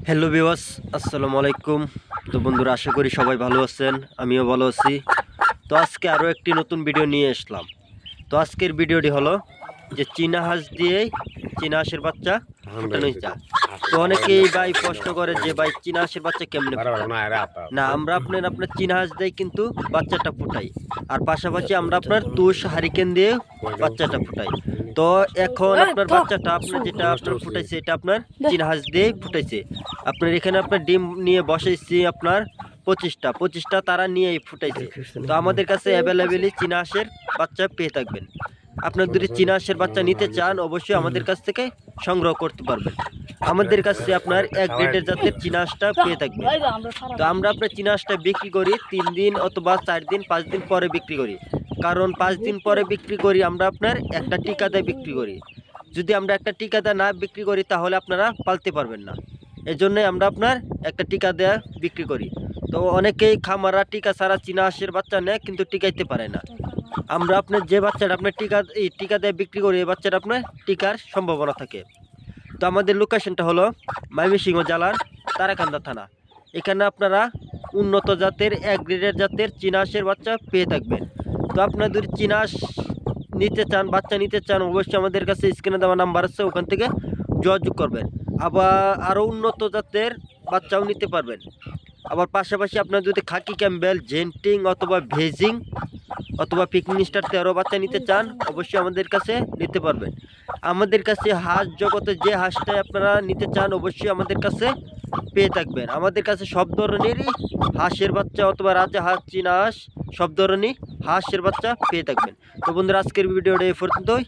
Hello viewers, আসসালামু আলাইকুম। তো বন্ধুরা, আশা করি সবাই ভালো আছেন, আমিও ভালো আছি। তো আজকে আরও একটি নতুন ভিডিও নিয়ে আসলাম। তো আজকের ভিডিওটি হলো যে চীনা হাঁস দিয়েই চীনা হাঁসের বাচ্চা ফুটানো যায়। তো অনেকেই ভাই প্রশ্ন করে যে ভাই চীনা হাঁসের বাচ্চা কেমনে ফুটায়? না, আমরা আপনার চীনা হাঁস দিয়ে কিন্তু বাচ্চাটা ফুটাই, আর পাশাপাশি আমরা আপনার তুষ হারিকেন দিয়ে বাচ্চাটা ফুটাই। তো এখন আপনার বাচ্চাটা আপনার যেটা আপনার ফুটাইছে এটা আপনার চীনা হাঁস দিয়ে ফুটাইছে। আপনার এখানে আপনার ডিম নিয়ে বসাইছি আপনার 25টা তারা নিয়ে ফুটাইছে। তো আমাদের কাছে অ্যাভেলেবেলই চীনা হাঁসের বাচ্চা পেয়ে থাকবেন। আপনার যদি চীনা হাঁসের বাচ্চা নিতে চান অবশ্যই আমাদের কাছ থেকে সংগ্রহ করতে পারবেন। আমাদের কাছে আপনার এক গ্রেডের জাতের চীনা হাঁসটা পেয়ে থাকবেন। তো আমরা আপনার চীনা হাঁসটা বিক্রি করি 3 দিন অথবা 4 দিন 5 দিন পরে বিক্রি করি। কারণ 5 দিন পরে বিক্রি করি আমরা আপনার একটা টিকা দিয়ে বিক্রি করি। যদি আমরা একটা টিকা দিয়ে না বিক্রি করি তাহলে আপনারা পালতে পারবেন না। এজন্যই আমরা আপনার একটা টিকা দেয়া বিক্রি করি। তো অনেকেই খামারা টিকা ছাড়া চীনা হাঁসের বাচ্চা নেয় কিন্তু টিকাইতে পারে না। আমরা আপনার যে বাচ্চাটা আপনার টিকা দিয়ে বিক্রি করি এই বাচ্চাটা আপনার টিকার সম্ভাবনা থাকে। তো আমাদের লোকেশনটা হলো ময়মনসিংহ জেলার তারাকান্দা থানা। এখানে আপনারা উন্নত জাতের এক গ্রেডের জাতের চীনা হাঁসের বাচ্চা পেয়ে থাকবেন। তো আপনারা যদি চীনা হাঁস নিতে চান, বাচ্চা নিতে চান, অবশ্যই আমাদের কাছে স্ক্রিনে দেওয়া নাম্বার আছে, ওখান থেকে যোগাযোগ করবেন। আবার আরও উন্নত জাতের বাচ্চাও নিতে পারবেন। আবার পাশাপাশি আপনার যদি খাকি ক্যাম্বেল, জেন্টিং অথবা ভেজিং অথবা পিকনিক স্টার 13 বাচ্চা নিতে চান অবশ্যই আমাদের কাছে নিতে পারবেন। আমাদের কাছে হাঁস জগতে যে হাঁসটাই আপনারা নিতে চান অবশ্যই আমাদের কাছে পেয়ে থাকবেন। আমাদের কাছে সব ধরনেরই হাঁসের বাচ্চা অথবা রাজা হাঁস, চীনা হাঁস, সব ধরনের হাঁসের বাচ্চা পেয়ে থাকবেন। তো বন্ধুরা, আজকের ভিডিওটা এই পর্যন্তই।